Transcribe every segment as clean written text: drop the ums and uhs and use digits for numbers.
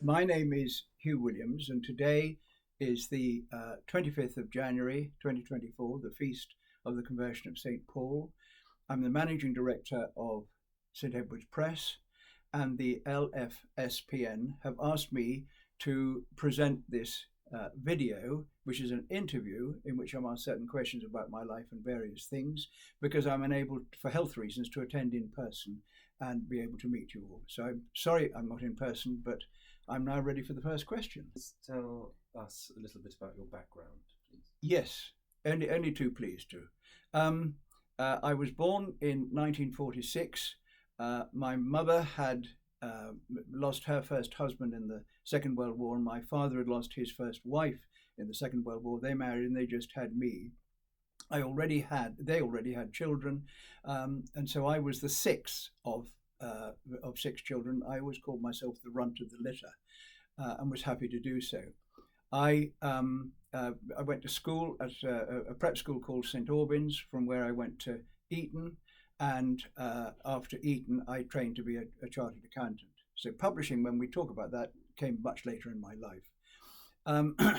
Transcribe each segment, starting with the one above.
My name is Hugh Williams, and today is the 25th of January 2024, the feast of the conversion of St. Paul. I'm the managing director of St. Edward's Press, and the LFSPN have asked me to present this video, which is an interview in which I'm asked certain questions about my life and various things, because I'm unable, for health reasons, to attend in person and be able to meet you all. So I'm sorry I'm not in person, but I'm now ready for the first question. Just tell us a little bit about your background, please. Yes, only two, please do. I was born in 1946. My mother had lost her first husband in the Second World War, and my father had lost his first wife in the Second World War. They married and they just had me. They already had children, and so I was the sixth of six children. I always called myself the runt of the litter, and was happy to do so. I went to school at a prep school called St Albans, from where I went to Eton, and after Eton I trained to be a chartered accountant. So publishing, when we talk about that, came much later in my life.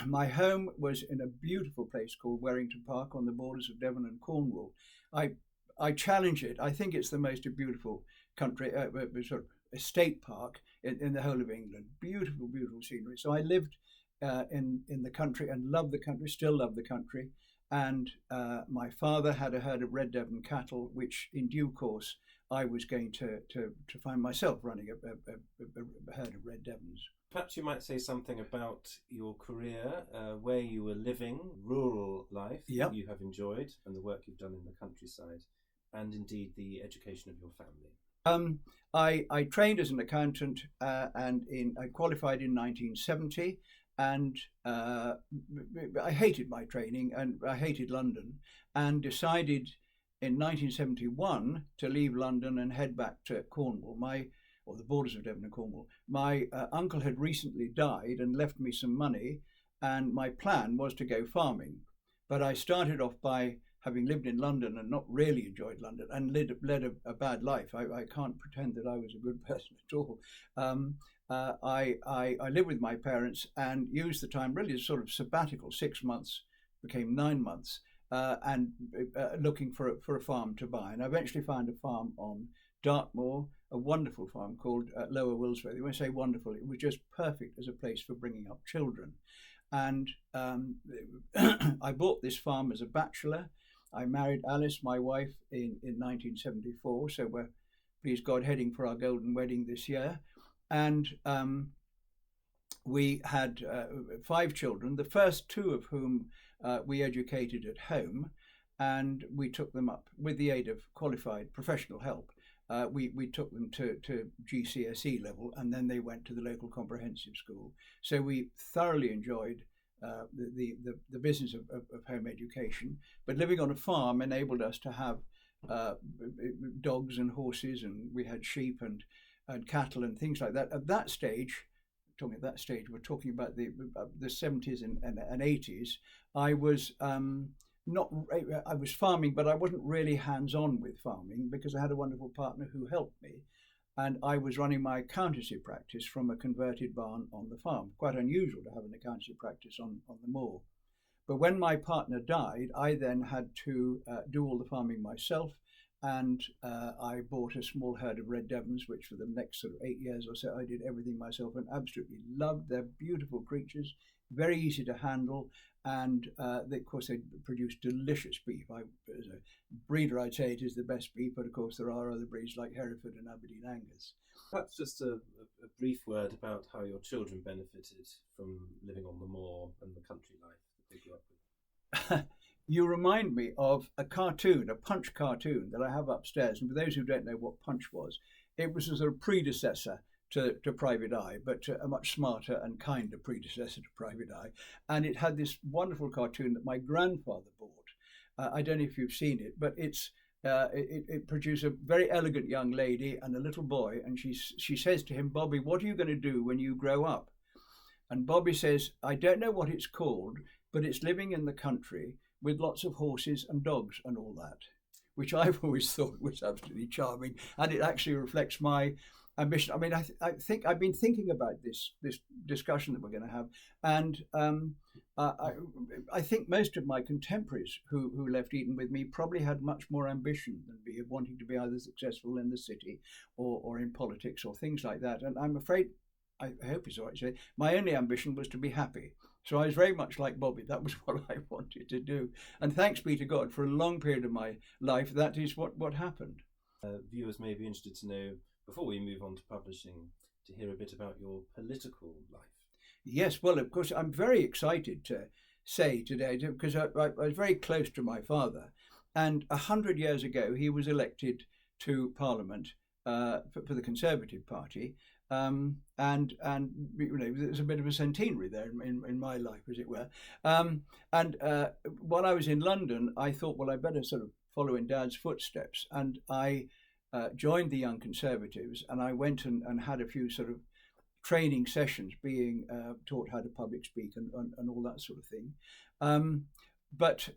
My home was in a beautiful place called Warrington Park on the borders of Devon and Cornwall. I challenge it. I think it's the most beautiful country, sort of estate park in the whole of England. Beautiful, beautiful scenery. So I lived in the country and loved the country, still love the country. And my father had a herd of Red Devon cattle, which in due course I was going to find myself running a herd of Red Devons. Perhaps you might say something about your career, where you were living, rural life that you have enjoyed, and the work you've done in the countryside, and indeed the education of your family. I trained as an accountant, and I qualified in 1970, and I hated my training and I hated London, and decided in 1971 to leave London and head back to Cornwall, or the borders of Devon and Cornwall. My uncle had recently died and left me some money, and my plan was to go farming. But I started off by having lived in London and not really enjoyed London and led a bad life. I can't pretend that I was a good person at all. I lived with my parents and used the time really as sort of sabbatical. 6 months became 9 months, and looking for a farm to buy. And I eventually found a farm on Dartmoor, a wonderful farm called Lower Willsworth. When I say wonderful, it was just perfect as a place for bringing up children. And I bought this farm as a bachelor. I married Alice, my wife, in 1974. So we're, please God, heading for our golden wedding this year. And we had 5 children, the first 2 of whom we educated at home, and we took them up with the aid of qualified professional help. We took them to GCSE level, and then they went to the local comprehensive school. So we thoroughly enjoyed the business of home education. But living on a farm enabled us to have dogs and horses, and we had sheep and cattle and things like that. At that stage, we're talking about the 70s and 80s. I was I was farming, but I wasn't really hands-on with farming because I had a wonderful partner who helped me, and I was running my accountancy practice from a converted barn on the farm. Quite unusual to have an accountancy practice on the moor. But when my partner died, I then had to do all the farming myself, and I bought a small herd of Red Devons, which for the next sort of 8 years or so I did everything myself and absolutely loved. They're beautiful creatures, very easy to handle, and of course they produce delicious beef. As a breeder, I'd say it is the best beef, but of course there are other breeds like Hereford and Aberdeen Angus. Perhaps just a brief word about how your children benefited from living on the moor and the country life that they grew up with. You remind me of a cartoon, a Punch cartoon that I have upstairs. And for those who don't know what Punch was, it was a sort of predecessor to Private Eye, but a much smarter and kinder predecessor to Private Eye. And it had this wonderful cartoon that my grandfather bought. I don't know if you've seen it, but it produced a very elegant young lady and a little boy. And she says to him, "Bobby, what are you going to do when you grow up?" And Bobby says, "I don't know what it's called, but it's living in the country with lots of horses and dogs and all that," which I've always thought was absolutely charming. And it actually reflects my ambition. I mean, I think I've been thinking about this discussion that we're going to have, and I think most of my contemporaries who left Eton with me probably had much more ambition than me, of wanting to be either successful in the city or in politics or things like that. And I'm afraid, I hope it's all right to say, my only ambition was to be happy. So I was very much like Bobby. That was what I wanted to do. And thanks be to God, for a long period of my life, that is what happened. Viewers may be interested to know, before we move on to publishing, to hear a bit about your political life. Yes, well, of course, I'm very excited to say today, because I was very close to my father. And 100 years ago, he was elected to Parliament for the Conservative Party. And there's a bit of a centenary there in my life, as it were. While I was in London, I thought, well, I better sort of follow in Dad's footsteps. And I joined the Young Conservatives, and I went and had a few sort of training sessions, being taught how to public speak and all that sort of thing. But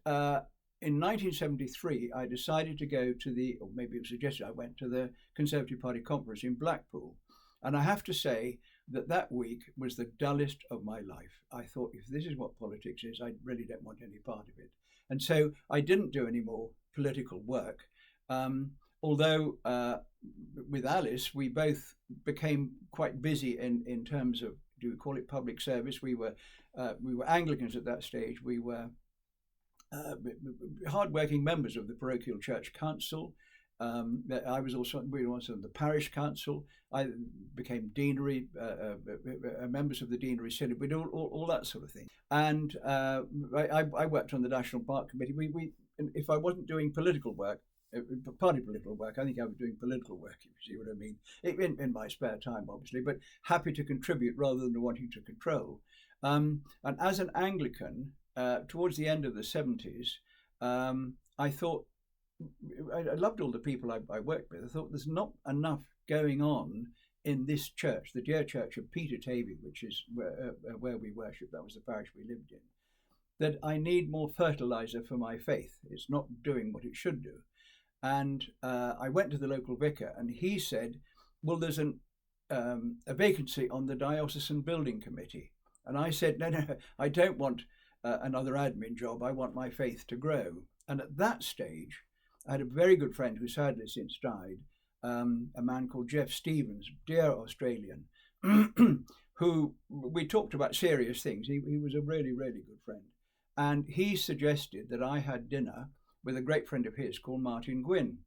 in 1973, I decided to go to or maybe it was suggested I went to the Conservative Party conference in Blackpool. And I have to say that week was the dullest of my life. I thought, if this is what politics is, I really don't want any part of it. And so I didn't do any more political work. Although with Alice, we both became quite busy in terms of, do we call it public service? We were Anglicans at that stage. We were hard-working members of the parochial church council. We were also in the parish council. I became deanery, members of the deanery synod. We did all that sort of thing. And I worked on the National Park Committee. If I wasn't doing political work, party political work, I think I was doing political work, if you see what I mean, in my spare time, obviously, but happy to contribute rather than wanting to control. And as an Anglican, towards the end of the 70s, I thought, I loved all the people I worked with. I thought there's not enough going on in this church, the dear church of Peter Tavy, which is where we worship. That was the parish we lived in. That I need more fertilizer for my faith. It's not doing what it should do. And I went to the local vicar, and he said, well, there's a vacancy on the diocesan building committee. And I said, no, I don't want another admin job. I want my faith to grow. And at that stage, I had a very good friend who sadly since died, a man called Jeff Stevens, dear Australian, who we talked about serious things. He was a really, really good friend. And he suggested that I had dinner with a great friend of his called Martin Gwynn.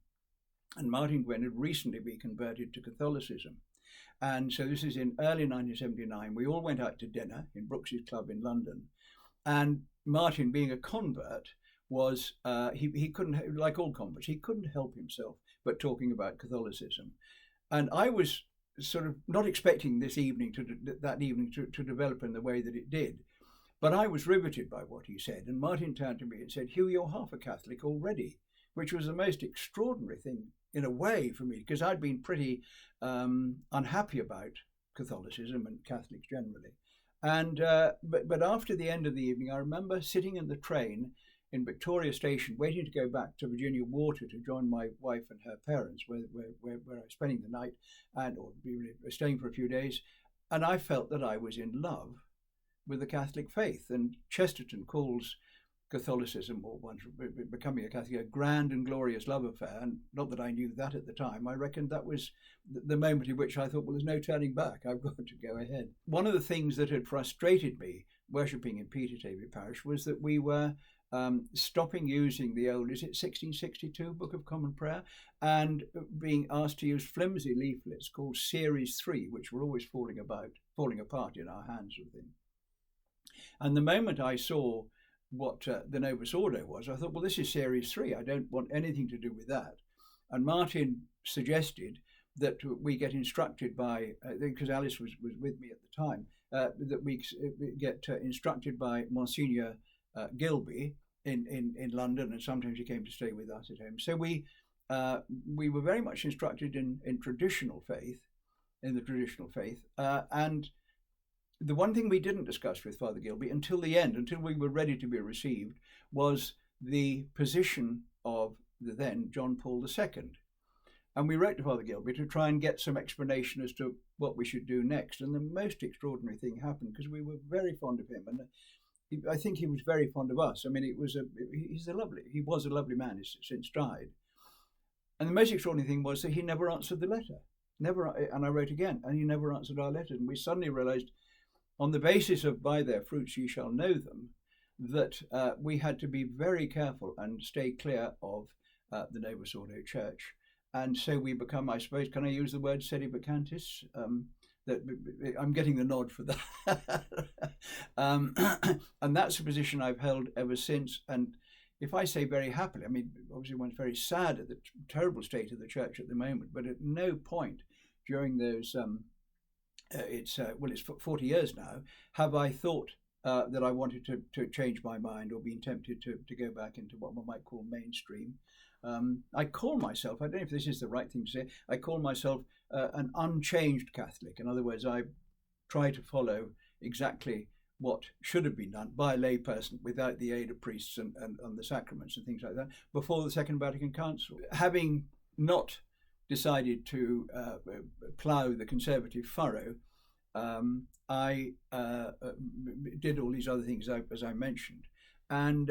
And Martin Gwynn had recently been converted to Catholicism. And so this is in early 1979. We all went out to dinner in Brooks's Club in London. And Martin, being a convert, was he couldn't, like all converts, he couldn't help himself but talking about Catholicism. And I was sort of not expecting that evening to develop in the way that it did. But I was riveted by what he said. And Martin turned to me and said, Hugh, you're half a Catholic already, which was the most extraordinary thing in a way for me, because I'd been pretty unhappy about Catholicism and Catholics generally. And but after the end of the evening, I remember sitting in the train in Victoria Station, waiting to go back to Virginia Water to join my wife and her parents, where I was spending the night or staying for a few days. And I felt that I was in love with the Catholic faith. And Chesterton calls Catholicism, or becoming a Catholic, a grand and glorious love affair. And not that I knew that at the time. I reckoned that was the moment in which I thought, well, there's no turning back. I've got to go ahead. One of the things that had frustrated me worshipping in Peter Tavy Parish was that we were stopping using the old, is it 1662 Book of Common Prayer, and being asked to use flimsy leaflets called Series 3, which were always falling apart in our hands with them. And the moment I saw what the Novus Ordo was, I thought, well, this is Series 3. I don't want anything to do with that. And Martin suggested that we get instructed by, because Alice was with me at the time, that we get instructed by Monsignor Gilby in London, and sometimes he came to stay with us at home. So we were very much instructed in the traditional faith, and the one thing we didn't discuss with Father Gilby until the end, until we were ready to be received, was the position of the then John Paul II. And we wrote to Father Gilby to try and get some explanation as to what we should do next. And the most extraordinary thing happened, because we were very fond of him, and I think he was very fond of us. I mean, he was a lovely man. He's since died. And the most extraordinary thing was that he never answered the letter. And I wrote again, and he never answered our letters. And we suddenly realized, on the basis of by their fruits ye shall know them, that we had to be very careful and stay clear of the Novus Ordo Church. And so we become, I suppose, can I use the word sedevacantis? That I'm getting the nod for that. And that's a position I've held ever since. And if I say very happily, I mean, obviously one's very sad at the terrible state of the church at the moment, but at no point during those, it's 40 years now, have I thought that I wanted to change my mind or been tempted to go back into what one might call mainstream. I call myself, I don't know if this is the right thing to say, I call myself an unchanged Catholic. In other words, I try to follow exactly what should have been done by a layperson without the aid of priests and the sacraments and things like that before the Second Vatican Council. Having not decided to plough the conservative furrow, I did all these other things as I mentioned. And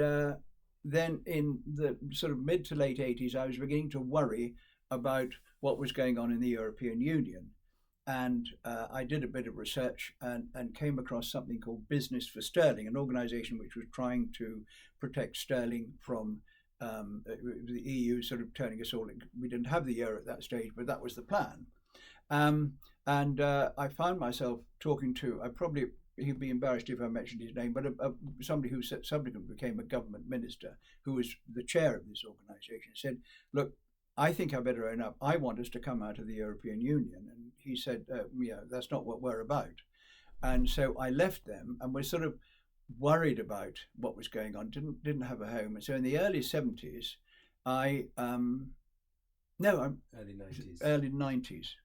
then in the sort of mid to late 80s, I was beginning to worry about what was going on in the European Union. And I did a bit of research and came across something called Business for Sterling, an organisation which was trying to protect sterling from the EU sort of turning us all in. We didn't have the euro at that stage, but that was the plan. And I found myself talking to, he'd be embarrassed if I mentioned his name, but somebody who subsequently became a government minister, who was the chair of this organisation, said, look, I think I better own up. I want us to come out of the European Union. And he said, that's not what we're about. And so I left them and was sort of worried about what was going on, didn't have a home. And so in the early 70s, early 90s.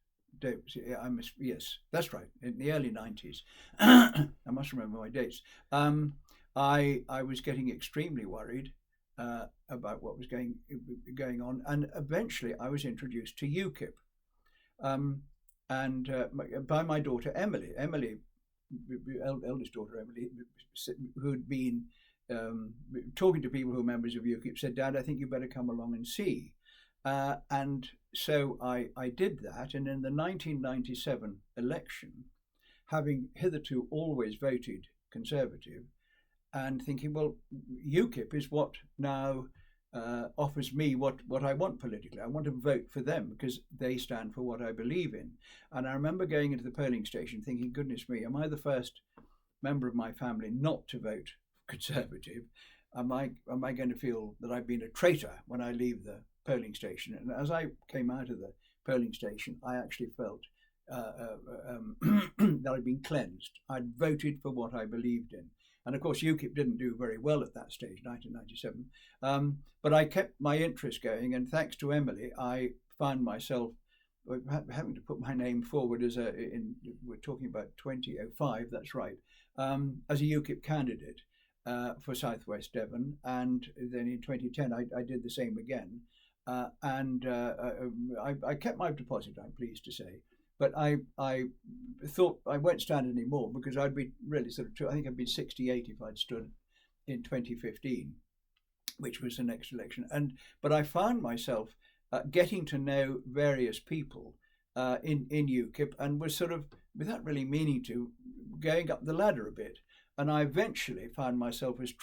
Yes, that's right. In the early 90s, I must remember my dates. I was getting extremely worried about what was going on, and eventually I was introduced to UKIP, and by my daughter Emily, eldest daughter Emily, who'd been talking to people who were members of UKIP, said, "Dad, I think you better come along and see." And so I did that, and in the 1997 election, having hitherto always voted Conservative, and thinking, well, UKIP is what now offers me what I want politically. I want to vote for them because they stand for what I believe in. And I remember going into the polling station thinking, goodness me, am I the first member of my family not to vote Conservative? Am I going to feel that I've been a traitor when I leave the polling station? And as I came out of the polling station, I actually felt that I'd been cleansed. I'd voted for what I believed in. And of course, UKIP didn't do very well at that stage, 1997. But I kept my interest going. And thanks to Emily, I found myself having to put my name forward we're talking about 2005, that's right, as a UKIP candidate for Southwest Devon. And then in 2010, I did the same again. I kept my deposit, I'm pleased to say. But I thought I won't stand anymore because I'd be really I think I'd been 68 if I'd stood in 2015, which was the next election. But I found myself getting to know various people in UKIP, and was sort of, without really meaning to, going up the ladder a bit. And I eventually found myself as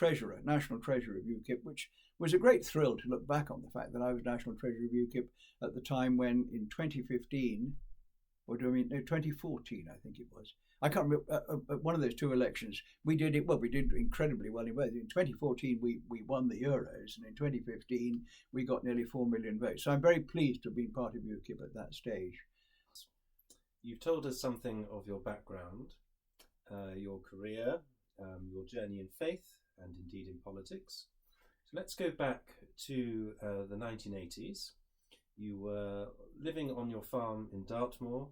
National Treasurer of UKIP, which was a great thrill to look back on the fact that I was National Treasurer of UKIP at the time when in 2015, 2014, I think it was. I can't remember, one of those two elections, we did incredibly well in both. In 2014, we won the Euros, and in 2015, we got nearly 4 million votes. So I'm very pleased to have been part of UKIP at that stage. You've told us something of your background, your career, your journey in faith, and indeed in politics. So let's go back to the 1980s. You were living on your farm in Dartmoor,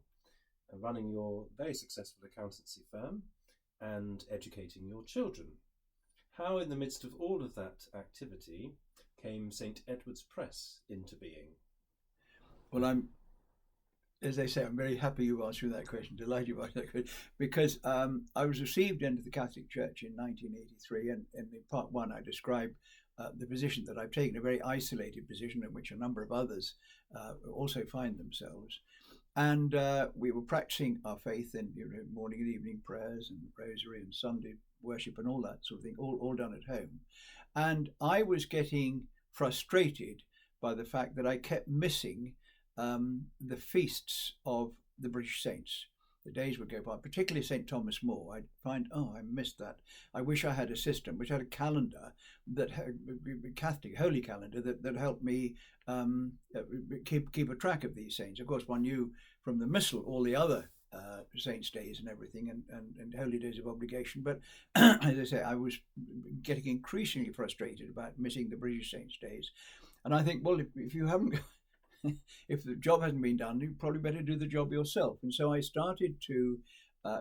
running your very successful accountancy firm and educating your children. How, in the midst of all of that activity, came St. Edward's Press into being? Well, as they say, I'm very happy you asked me that question, delighted you asked that question, because I was received into the Catholic Church in 1983, and in part one I describe the position that I've taken, a very isolated position in which a number of others also find themselves. And we were practicing our faith in morning and evening prayers and rosary and Sunday worship and all that sort of thing, all done at home. And I was getting frustrated by the fact that I kept missing the feasts of the British saints. The days would go by, particularly St. Thomas More. I'd find, I missed that. I wish I had a system which had a calendar, that Catholic holy calendar that helped me keep a track of these saints. Of course, one knew from the Missal all the other saints' days and everything, and holy days of obligation. But as I say, I was getting increasingly frustrated about missing the British saints' days. And I think, well, if you haven't, if the job hasn't been done, you probably better do the job yourself. And so I started to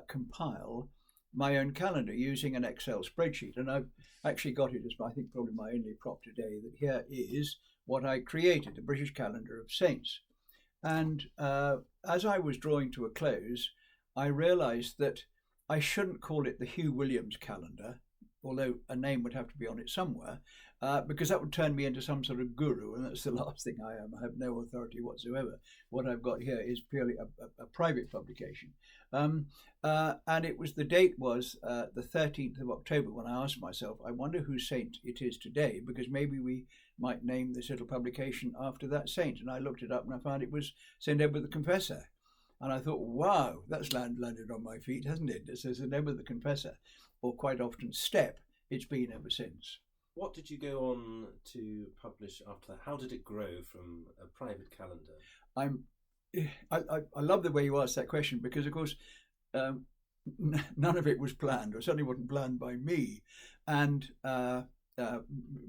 compile my own calendar using an Excel spreadsheet. And I've actually got it as, I think, probably my only prop today, that here is what I created, the British Calendar of Saints. And as I was drawing to a close, I realized that I shouldn't call it the Hugh Williams calendar, although a name would have to be on it somewhere, because that would turn me into some sort of guru, and that's the last thing I am. I have no authority whatsoever. What I've got here is purely a private publication. And it was, the date was the 13th of October when I asked myself, I wonder whose saint it is today, because maybe we might name this little publication after that saint. And I looked it up and I found it was St. Edward the Confessor. And I thought, wow, that's landed on my feet, hasn't it? It says St. Edward the Confessor, or quite often Step. It's been ever since. What did you go on to publish after that? How did it grow from a private calendar? I love the way you asked that question, because, of course, none of it was planned, or certainly wasn't planned by me. And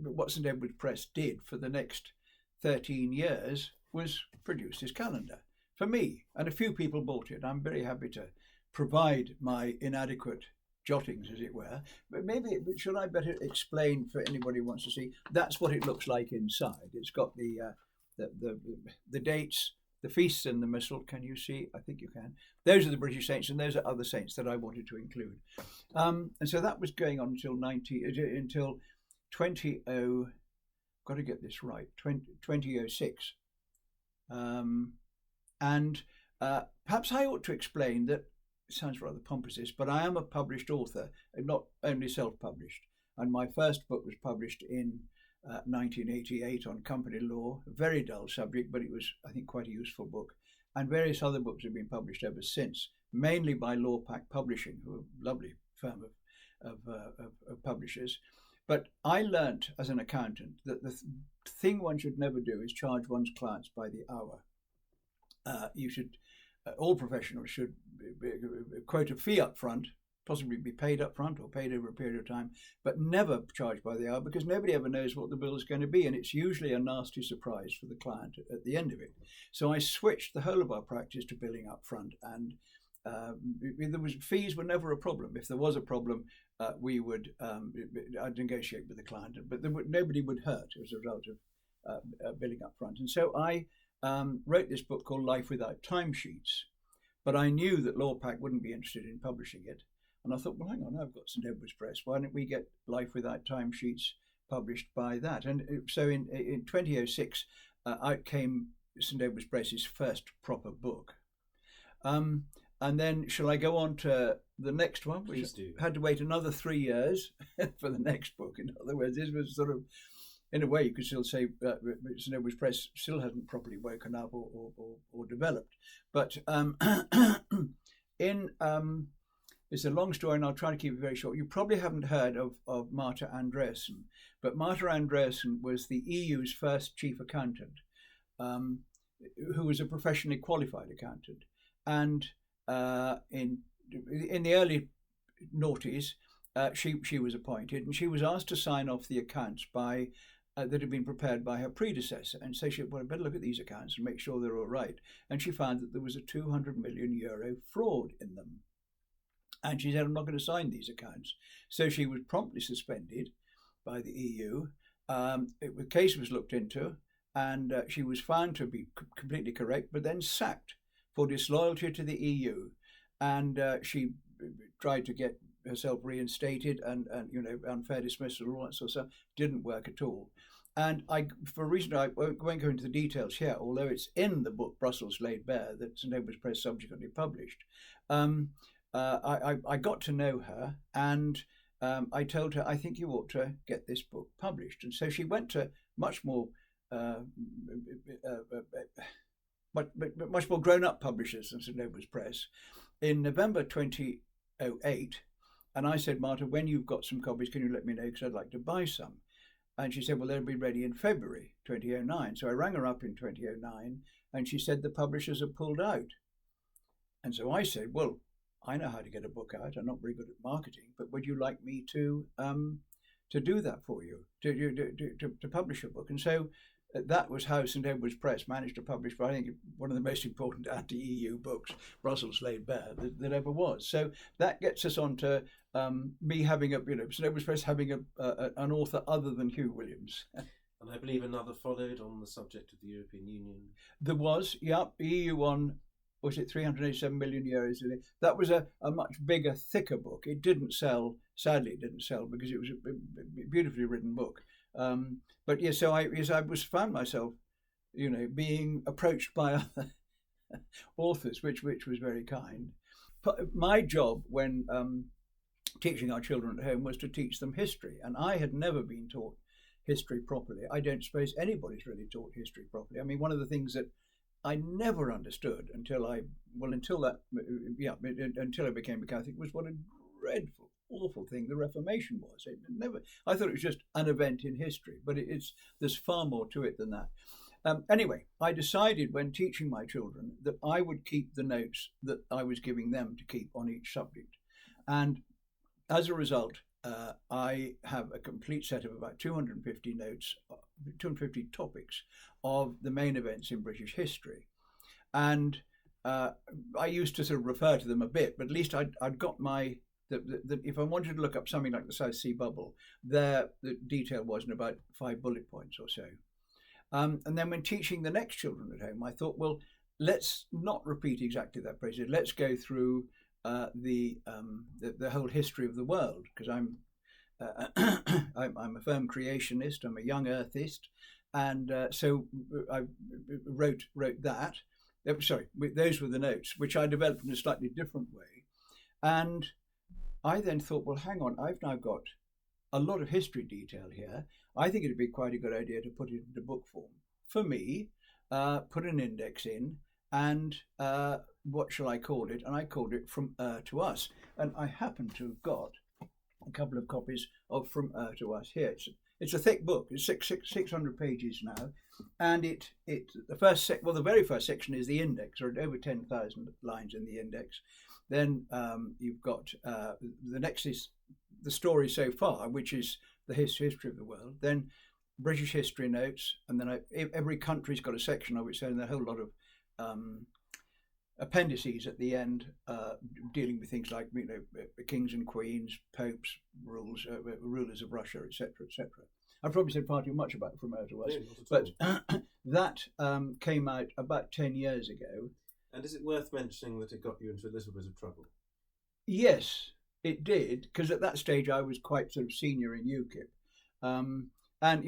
what St. Edward's Press did for the next 13 years was produce this calendar for me. And a few people bought it. I'm very happy to provide my inadequate jottings, as it were. But maybe, should I better explain for anybody who wants to see? That's what it looks like inside. It's got the dates, the feasts and the Missal. Can you see? I think you can. Those are the British saints, and those are other saints that I wanted to include. And so that was going on until 2006. And perhaps I ought to explain that. It sounds rather pompous, but I am a published author, not only self-published. And my first book was published in 1988 on company law, a very dull subject, but it was, I think, quite a useful book. And various other books have been published ever since, mainly by Lawpack Publishing, who are a lovely firm of publishers. But I learnt as an accountant that the thing one should never do is charge one's clients by the hour. All professionals should quote a fee up front, possibly be paid up front or paid over a period of time, but never charged by the hour, because nobody ever knows what the bill is going to be, and it's usually a nasty surprise for the client at the end of it. So I switched the whole of our practice to billing up front, and fees were never a problem. If there was a problem, I'd negotiate with the client, but nobody would hurt as a result of billing up front. And so I wrote this book called Life Without Timesheets, but I knew that Lawpack wouldn't be interested in publishing it. And I thought, well, hang on, I've got St. Edward's Press. Why don't we get Life Without Timesheets published by that? And so in 2006, out came St. Edward's Press's first proper book. And then shall I go on to the next one? Please do. Had to wait another 3 years for the next book. In other words, this was sort of, in a way, you could still say St. Edward's Press still hasn't properly woken up or developed. But it's a long story, and I'll try to keep it very short. You probably haven't heard of Marta Andreasen, but Marta Andreasen was the EU's first chief accountant, who was a professionally qualified accountant. And in the early noughties, she was appointed, and she was asked to sign off the accounts that had been prepared by her predecessor, and so she said, well, I better look at these accounts and make sure they're all right. And she found that there was a €200 million fraud in them. And she said, I'm not going to sign these accounts. So she was promptly suspended by the EU. The case was looked into, and she was found to be completely correct, but then sacked for disloyalty to the EU, and she tried to get herself reinstated, and unfair dismissal and all that sort of stuff. Didn't work at all. And for a reason I won't go into the details here, although it's in the book Brussels Laid Bare that St Edward's Press subsequently published, I got to know her, and I told her, I think you ought to get this book published. And so she went to much more grown-up publishers than St Edward's Press in November 2008. And I said, Martha, when you've got some copies, can you let me know, because I'd like to buy some. And she said, well, they'll be ready in February 2009. So I rang her up in 2009, and she said the publishers have pulled out. And so I said, well, I know how to get a book out. I'm not very good at marketing, but would you like me to do that for you, to publish a book? And so that was how St Edward's Press managed to publish, I think, one of the most important anti-EU books, Brussels Laid Bare, that ever was. So that gets us on to me having St Edward's Press having an author other than Hugh Williams. And I believe another followed on the subject of the European Union. There was, the EU on, was it 387 million euros? That was a much bigger, thicker book. It didn't sell, sadly it didn't sell, because it was a beautifully written book. But yes, so I found myself, being approached by other authors, which was very kind. My job when teaching our children at home was to teach them history, and I had never been taught history properly. I don't suppose anybody's really taught history properly. I mean, one of the things that I never understood until I became a Catholic was what a dreadful, awful thing the Reformation was. I thought it was just an event in history, but there's far more to it than that. Anyway, I decided when teaching my children that I would keep the notes that I was giving them to keep on each subject. And as a result, I have a complete set of about 250 notes, 250 topics of the main events in British history. And I used to sort of refer to them a bit, but at least I'd got if I wanted to look up something like the South Sea Bubble, the detail was in about 5 bullet points or so. And then when teaching the next children at home, I thought, well, let's not repeat exactly that process. Let's go through the whole history of the world, because I'm a firm creationist. I'm a young earthist, and so I wrote that. Those were the notes, which I developed in a slightly different way. And I then thought, well, hang on, I've now got a lot of history detail here. I think it'd be quite a good idea to put it into book form. For me, put an index in, and what shall I call it? And I called it From to Us. And I happen to have got a couple of copies of From to Us here. It's a thick book. It's 600 pages now. And the very first section is the index, or over 10,000 lines in the index. Then you've got the next is the story so far, which is the history of the world. Then British history notes, and then every country's got a section of its own. A whole lot of appendices at the end, dealing with things like kings and queens, popes, rulers of Russia, etc., etc. I've probably said far too much about From to Us, but that came out about 10 years ago. And is it worth mentioning that it got you into a little bit of trouble? Yes, it did, because at that stage I was quite sort of senior in UKIP. And,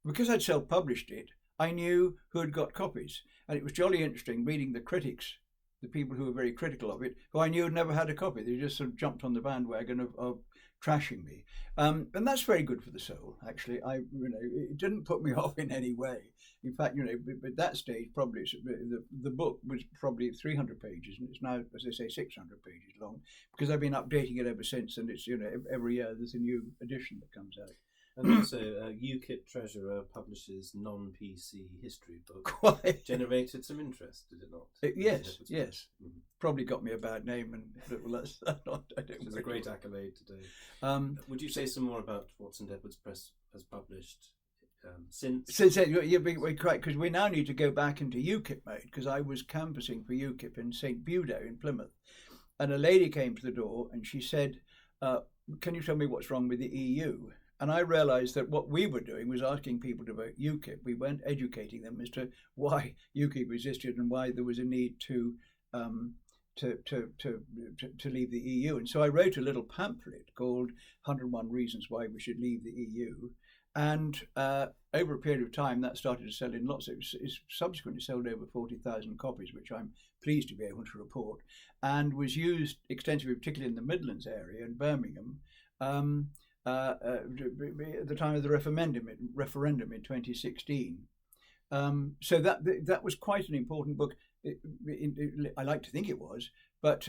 because I'd self-published it, I knew who had got copies. And it was jolly interesting reading the critics, the people who were very critical of it, who I knew had never had a copy. They just sort of jumped on the bandwagon of trashing me. And that's very good for the soul, actually. It didn't put me off in any way. In fact, at that stage, probably the book was probably 300 pages, and it's now, as I say, 600 pages long, because I've been updating it ever since, and it's, every year there's a new edition that comes out. And also, UKIP Treasurer publishes non-PC history book. Quite. Generated some interest, did it not? Yes. Mm-hmm. Probably got me a bad name, and that's not. It's a great accolade today. Would you say some more about what St Edward's Press has published since? You're being quite, because we now need to go back into UKIP mode, because I was canvassing for UKIP in St Budo in Plymouth, and a lady came to the door and she said, "Can you tell me what's wrong with the EU?" And I realised that what we were doing was asking people to vote UKIP. We weren't educating them as to why UKIP existed and why there was a need to leave the EU. And so I wrote a little pamphlet called 101 Reasons Why We Should Leave the EU. And over a period of time, that started to sell in lots. It's subsequently sold over 40,000 copies, which I'm pleased to be able to report, and was used extensively, particularly in the Midlands area in Birmingham, at the time of the referendum in 2016. So that was quite an important book. I like to think it was, but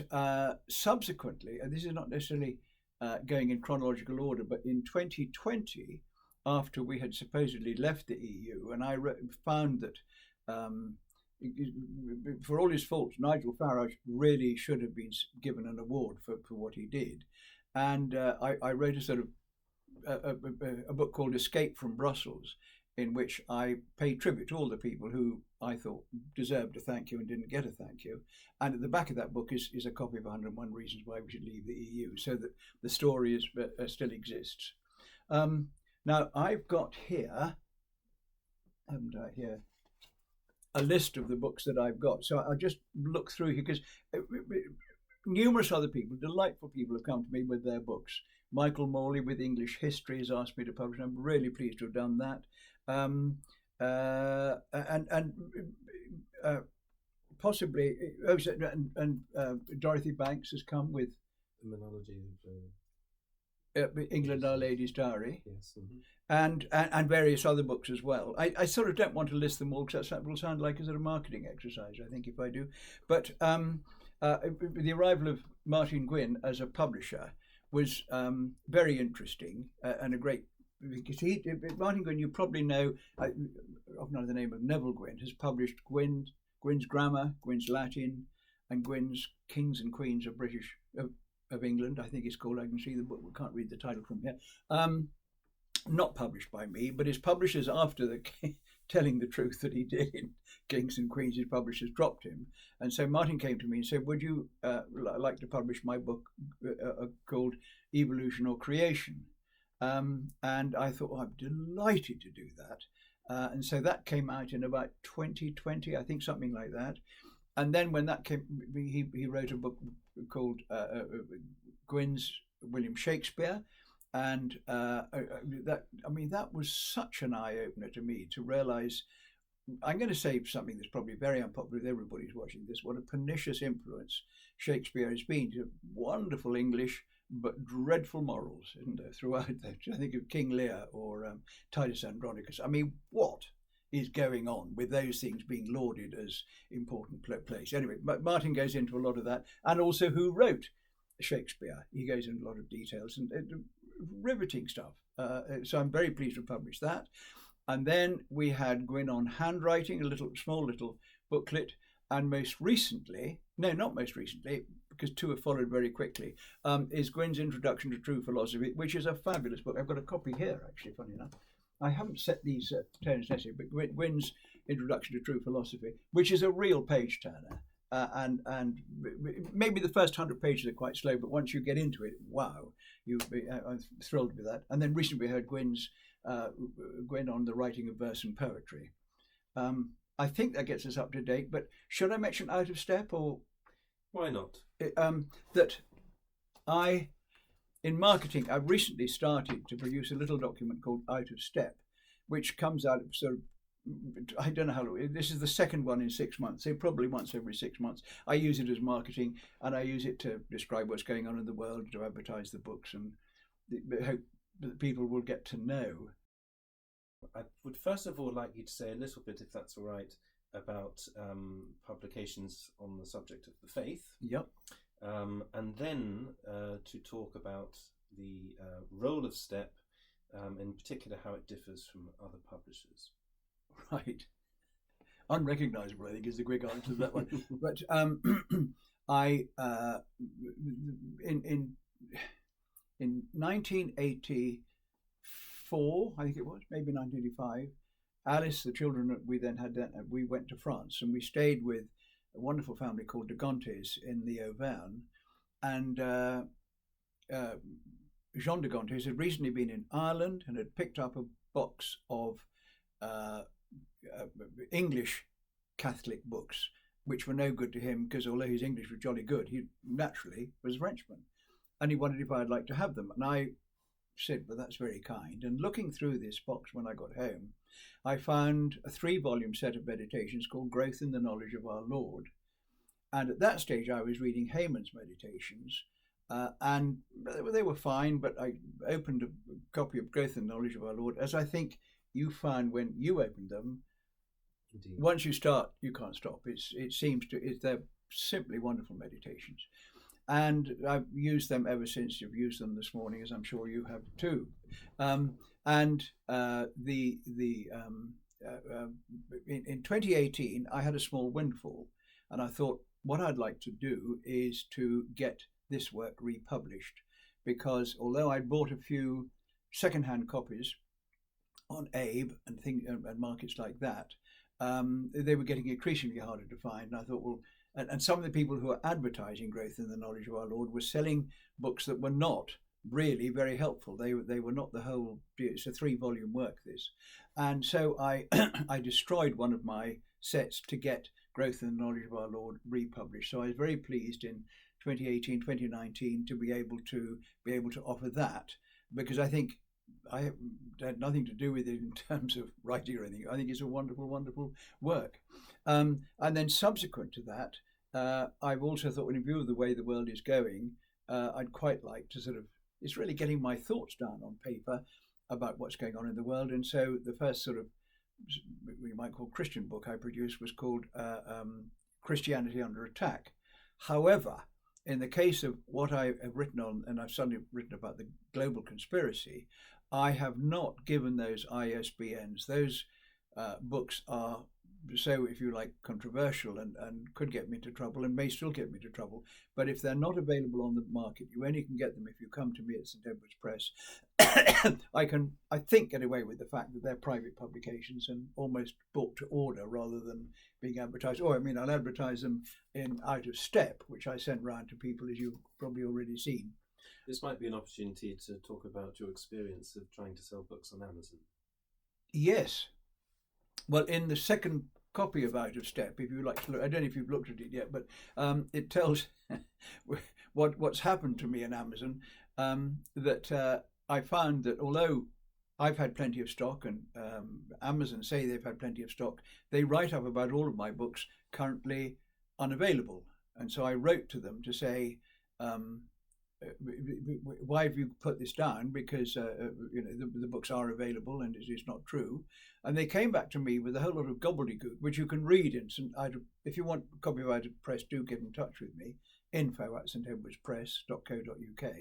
subsequently, and this is not necessarily going in chronological order, but in 2020, after we had supposedly left the EU, and I found that for all his faults, Nigel Farage really should have been given an award for what he did. And I wrote a sort of a book called Escape from Brussels, in which I paid tribute to all the people who I thought deserved a thank you and didn't get a thank you. And at the back of that book is a copy of 101 Reasons Why We Should Leave the EU, so that the story still exists. Now, I've got here, haven't I, here, a list of the books that I've got. So I'll just look through here, because numerous other people, delightful people, have come to me with their books. Michael Morley with English History has asked me to publish. I'm really pleased to have done that. Possibly, Dorothy Banks has come with The Monology of England, Our Lady's Diary. Yes. And various other books as well. I sort of don't want to list them all, because that will sound like a sort of marketing exercise, I think, if I do. But the arrival of Martin Gwynne as a publisher was very interesting and a great, because Martin Gwynne, you probably know, often under the name of Neville Gwynne, has published Gwynne's Grammar, Gwynne's Latin, and Gwynne's Kings and Queens of of England, I think it's called. I can see the book, we can't read the title from here. Not published by me, but his publishers, after telling the truth that he did in Kings and Queens, his publishers dropped him. And so Martin came to me and said, would you like to publish my book called Evolution or Creation? And I thought, I'm delighted to do that. And so that came out in about 2020, I think, something like that. And then when that came, he wrote a book called Gwynne's William Shakespeare. And that was such an eye-opener to me, to realise, I'm going to say something that's probably very unpopular with everybody who's watching this, what a pernicious influence Shakespeare has been to wonderful English, but dreadful morals, isn't there, throughout that? I think of King Lear or Titus Andronicus. I mean, what is going on with those things being lauded as important place? Anyway, but Martin goes into a lot of that, and also who wrote Shakespeare. He goes into a lot of details and riveting stuff. So I'm very pleased to publish that. And then we had Gwynne on handwriting, a small little booklet. And most recently, no, not most recently, because two have followed very quickly, is Gwynne's Introduction to True Philosophy, which is a fabulous book. I've got a copy here, actually, funny enough. I haven't set these turns necessarily, but Gwynne's Introduction to True Philosophy, which is a real page turner. And maybe the first 100 pages are quite slow, but once you get into it, wow, I'm thrilled with that. And then recently we heard Gwynne on the writing of verse and poetry. I think that gets us up to date, but should I mention Out of Step, or why not? That in marketing, I've recently started to produce a little document called Out of Step, which comes out of sort of, I don't know how long. This is the second one in 6 months. So probably once every 6 months. I use it as marketing, and I use it to describe what's going on in the world, to advertise the books, and hope that people will get to know. I would first of all like you to say a little bit, if that's all right, about publications on the subject of the faith. Yep. And then to talk about the role of Step, in particular how it differs from other publishers. Right. Unrecognisable, I think, is the quick answer to that one. But in 1984, I think it was, maybe 1985, Alice, the children that we then had, we went to France, and we stayed with a wonderful family called de Gontes in the Auvergne. And Jean de Gantes had recently been in Ireland and had picked up a box of English Catholic books, which were no good to him because although his English was jolly good, he naturally was a Frenchman. And he wondered if I'd like to have them. And I said, well, that's very kind. And looking through this box when I got home, I found a 3-volume set of meditations called Growth in the Knowledge of Our Lord. And at that stage, I was reading Hayman's Meditations. And they were fine, but I opened a copy of Growth in the Knowledge of Our Lord, as I think you found when you opened them. Indeed. Once you start, you can't stop. They're simply wonderful meditations. And I've used them ever since. You've used them this morning, as I'm sure you have too. In 2018, I had a small windfall, and I thought what I'd like to do is to get this work republished, because although I'd bought a few second-hand copies on Abe and markets like that, they were getting increasingly harder to find. And I thought, well, and some of the people who are advertising Growth in the Knowledge of Our Lord were selling books that were not really very helpful. They were not the whole. It's a 3-volume work, this, and so I destroyed one of my sets to get Growth in the Knowledge of Our Lord republished. So I was very pleased in 2018, 2019 to be able to offer that, because I think I had nothing to do with it in terms of writing or anything. I think it's a wonderful, wonderful work. And then subsequent to that, I've also thought, in view of the way the world is going, I'd quite like to it's really getting my thoughts down on paper about what's going on in the world. And so the first we might call Christian book I produced was called Christianity Under Attack. However, in the case of what I have written on, and I've suddenly written about the global conspiracy, I have not given those ISBNs. Those books are, so if you like, controversial and could get me into trouble and may still get me into trouble. But if they're not available on the market, you only can get them if you come to me at St Edward's Press. I think, get away with the fact that they're private publications and almost bought to order rather than being advertised. I'll advertise them in Out of Step, which I send round to people, as you've probably already seen. This might be an opportunity to talk about your experience of trying to sell books on Amazon. Yes. Well, in the second copy of Out of Step, if you like to look, I don't know if you've looked at it yet, but it tells what's happened to me in Amazon. That I found that although I've had plenty of stock, and Amazon say they've had plenty of stock, they write up about all of my books currently unavailable. And so I wrote to them to say, why have you put this down? Because the books are available, and it's not true. And they came back to me with a whole lot of gobbledygook, which you can read in if you want a copy of Out of Press, do get in touch with me. info@stedwardspress.co.uk.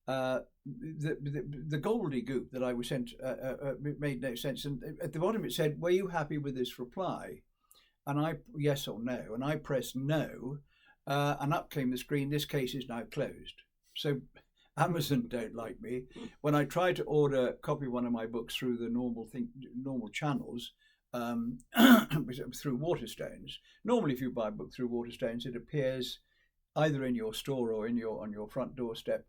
The gobbledygook that I was sent made no sense. And at the bottom it said, "Were you happy with this reply?" And I, yes or no, and I pressed no. And up came the screen, "This case is now closed." So Amazon don't like me. When I tried to copy one of my books through the normal channels, through Waterstones. Normally, if you buy a book through Waterstones, it appears either in your store or on your front doorstep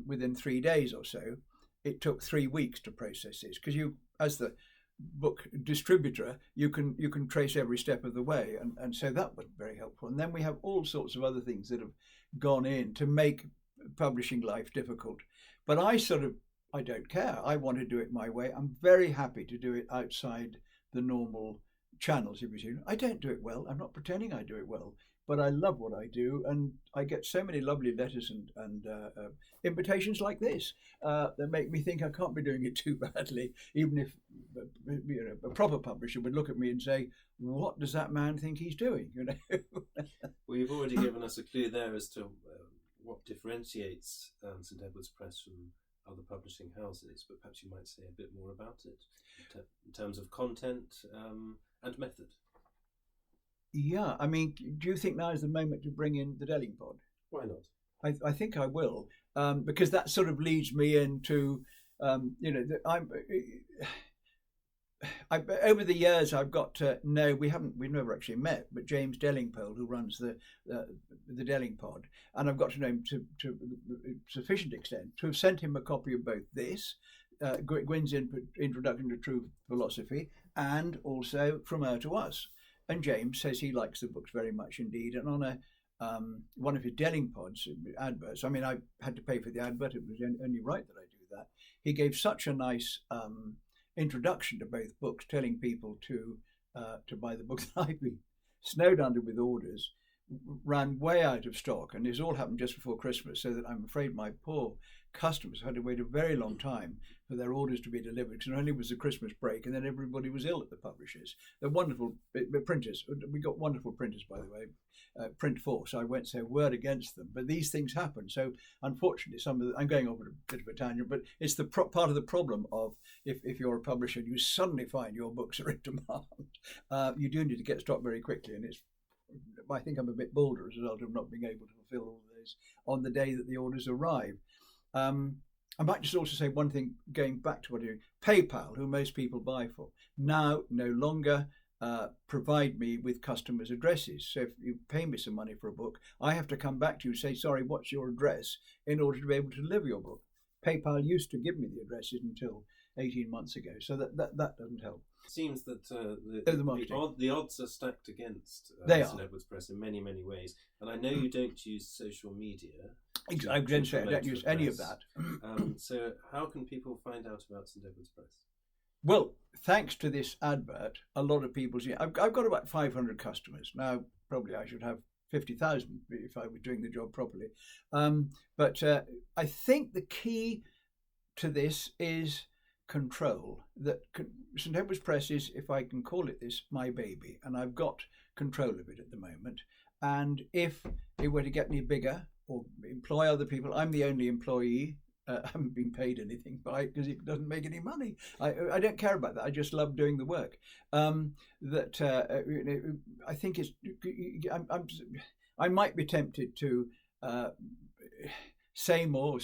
within 3 days or so. It took 3 weeks to process this, because you, as the book distributor, you can trace every step of the way, and so that was very helpful. And then we have all sorts of other things that have gone in to make publishing life difficult, but I don't care. I want to do it my way. I'm very happy to do it outside the normal channels. If you see, I don't do it well. I'm not pretending I do it well, but I love what I do, and I get so many lovely letters and invitations like this that make me think I can't be doing it too badly, even if a proper publisher would look at me and say, "What does that man think he's doing?" Well, you've already given us a clue there as to what differentiates St Edward's Press from other publishing houses, but perhaps you might say a bit more about it in terms of content and method. Yeah, I mean, do you think now is the moment to bring in the Delling Pod? Why not? I think I will, because that sort of leads me into, over the years, I've got to know, we've never actually met, but James Dellingpole, who runs the Delling Pod, and I've got to know him to sufficient extent to have sent him a copy of both this, Gwyn's Introduction to True Philosophy, and also From Her to Us. And James says he likes the books very much indeed. And on one of his Delling Pods adverts, I mean, I had to pay for the advert, it was only right that I do that. He gave such a nice introduction to both books, telling people to buy the books that I've been snowed under with orders, ran way out of stock, and this all happened just before Christmas, so that I'm afraid my poor customers had to wait a very long time for their orders to be delivered, because not only was the Christmas break, and then everybody was ill at the publishers. They're wonderful printers. We got wonderful printers, by the way, Print Force. So I won't say a word against them, but these things happen. So unfortunately, I'm going over a bit of a tangent, but it's the part of the problem of if you're a publisher and you suddenly find your books are in demand, you do need to get stock very quickly, and I think I'm a bit bolder as a result of not being able to fulfill all of those on the day that the orders arrive. I might just also say one thing, going back to what you PayPal, who most people buy for, now no longer provide me with customers' addresses. So if you pay me some money for a book, I have to come back to you and say, sorry, what's your address, in order to be able to deliver your book. PayPal used to give me the addresses until 18 months ago, so that doesn't help. It seems that the odds are stacked against St Edward's Press in many, many ways. And I know you don't use social media. I don't use any of that. So how can people find out about St Edward's Press? Well, thanks to this advert, a lot of people see. I've got about 500 customers now. Probably I should have 50,000 if I were doing the job properly. But I think the key to this is control. That St Edward's Press is, if I can call it this, my baby, and I've got control of it at the moment. And if it were to get any bigger or employ other people, I'm the only employee. I haven't been paid anything because it doesn't make any money. I don't care about that. I just love doing the work. I think it's. I might be tempted to say more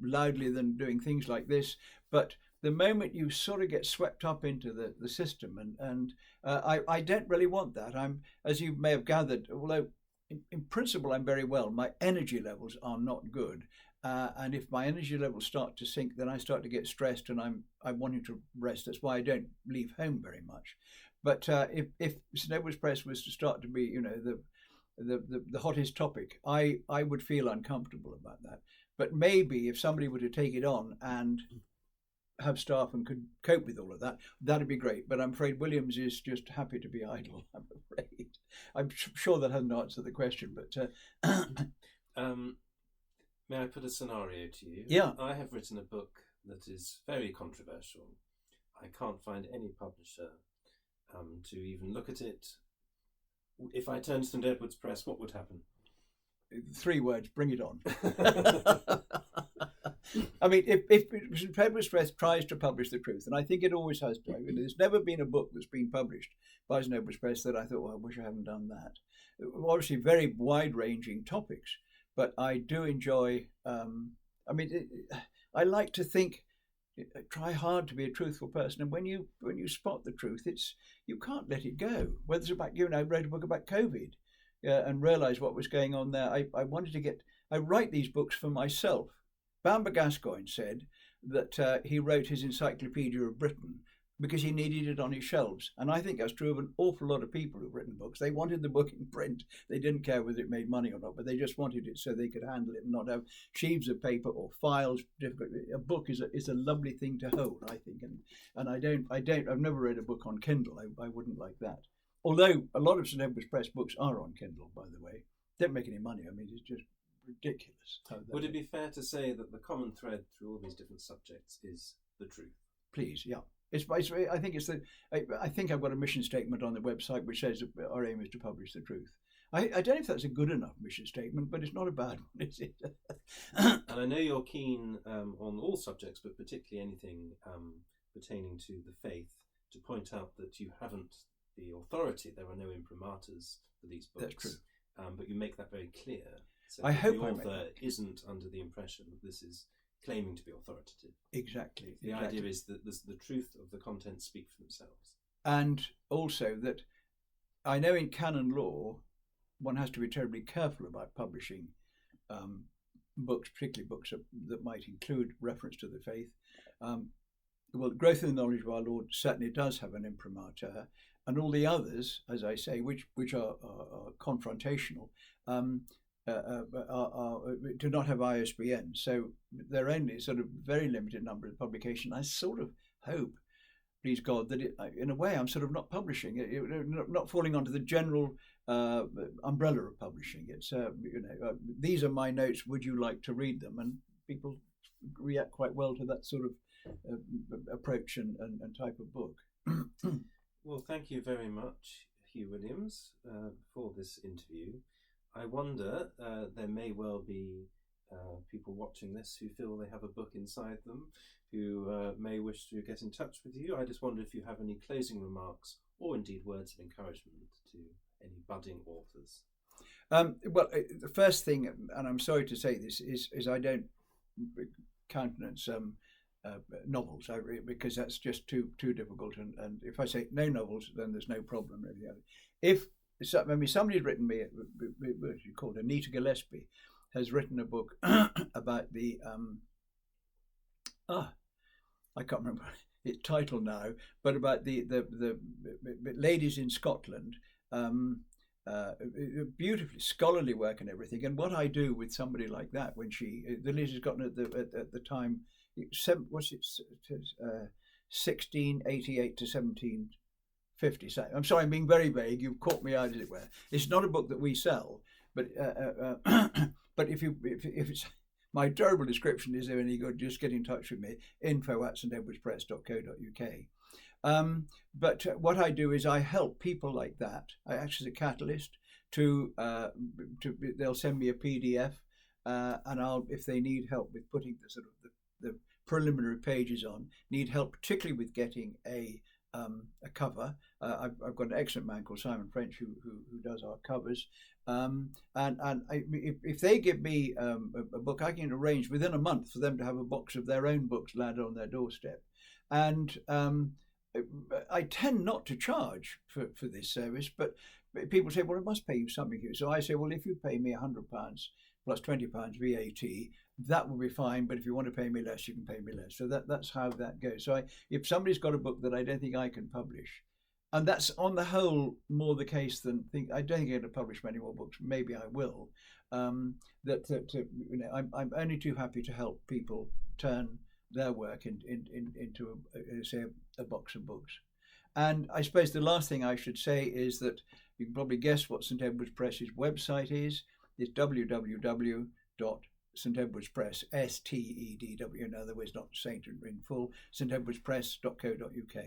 loudly than doing things like this, but the moment you sort of get swept up into the system, and I don't really want that. As you may have gathered, although in principle I'm very well, my energy levels are not good. And if my energy levels start to sink, then I start to get stressed, and I'm wanting to rest. That's why I don't leave home very much. But if St Edward's Press was to start to be, the hottest topic, I would feel uncomfortable about that. But maybe if somebody were to take it on and have staff and could cope with all of that, that'd be great. But I'm afraid Williams is just happy to be idle, I'm afraid. I'm sure that hasn't answered the question, but... May I put a scenario to you? Yeah. I have written a book that is very controversial. I can't find any publisher to even look at it. If I turned to St Edward's Press, what would happen? 3 words, bring it on. I mean, if St Edward's Press tries to publish the truth, and I think it always has to, there's never been a book that's been published by St Edward's Press that I thought, well, I wish I hadn't done that. Obviously, very wide-ranging topics. But I do enjoy, I like to think, try hard to be a truthful person. And when you spot the truth, you can't let it go. Whether it's about, I wrote a book about COVID and realised what was going on there. I write these books for myself. Bamber Gascoigne said that he wrote his Encyclopedia of Britain because he needed it on his shelves. And I think that's true of an awful lot of people who've written books. They wanted the book in print. They didn't care whether it made money or not, but they just wanted it so they could handle it and not have sheaves of paper or files. A book is a lovely thing to hold, I think. And I've never read a book on Kindle. I wouldn't like that. Although a lot of St Edward's Press books are on Kindle, by the way. Don't make any money. I mean, it's just ridiculous. Would it be fair to say that the common thread through all these different subjects is the truth? Please, yeah. I think I've got a mission statement on the website which says that our aim is to publish the truth. I don't know if that's a good enough mission statement, but it's not a bad one, is it? And I know you're keen on all subjects, but particularly anything pertaining to the faith, to point out that you haven't the authority. There are no imprimaturs for these books. That's true. But you make that very clear. So I hope the author isn't under the impression that this is claiming to be authoritative. Exactly. The idea is that the truth of the contents speak for themselves. And also that I know in canon law, one has to be terribly careful about publishing books, particularly books that might include reference to the faith. Well, growth in the knowledge of our Lord certainly does have an imprimatur, and all the others, as I say, which are confrontational, do not have ISBN. So they're only sort of very limited number of publication. I sort of hope, please God, that in a way I'm sort of not publishing, not falling onto the general umbrella of publishing. It's these are my notes. Would you like to read them? And people react quite well to that sort of approach and type of book. Well, thank you very much, Hugh Williams, for this interview. I wonder, there may well be people watching this who feel they have a book inside them, who may wish to get in touch with you. I just wonder if you have any closing remarks or indeed words of encouragement to any budding authors. Well, the first thing, and I'm sorry to say this, is I don't countenance novels, because that's just too difficult. And if I say no novels, then there's no problem really. If somebody's written me, what you call Anita Gillespie, has written a book about the I can't remember its title now, but about the ladies in Scotland. Beautifully scholarly work and everything. And what I do with somebody like that, when the lady's gotten at the time, 1688 to 1750. So I'm sorry, I'm being very vague. You've caught me out, as it were. It's not a book that we sell, but but if it's my terrible description is there any good, just get in touch with me. info@stedwardspress.co.uk. But what I do is I help people like that. I act as a catalyst to they'll send me a PDF, and if they need help with putting the preliminary pages on, need help particularly with getting a cover. I've got an excellent man called Simon French who does our covers. If they give me a book, I can arrange within a month for them to have a box of their own books landed on their doorstep. And I tend not to charge for this service, but people say, well, I must pay you something here. So I say, well, if you pay me £100 plus £20 VAT, that will be fine. But if you want to pay me less, you can pay me less. So that's how that goes. So if somebody's got a book that I don't think I can publish, and that's on the whole more the case than I don't think I'm going to publish many more books. Maybe I will. I'm only too happy to help people turn their work into a box of books. And I suppose the last thing I should say is that you can probably guess what St Edward's Press's website is. It's www.St Edward's Press, STEDW, in other words, not Saint in full, stedwardspress.co.uk.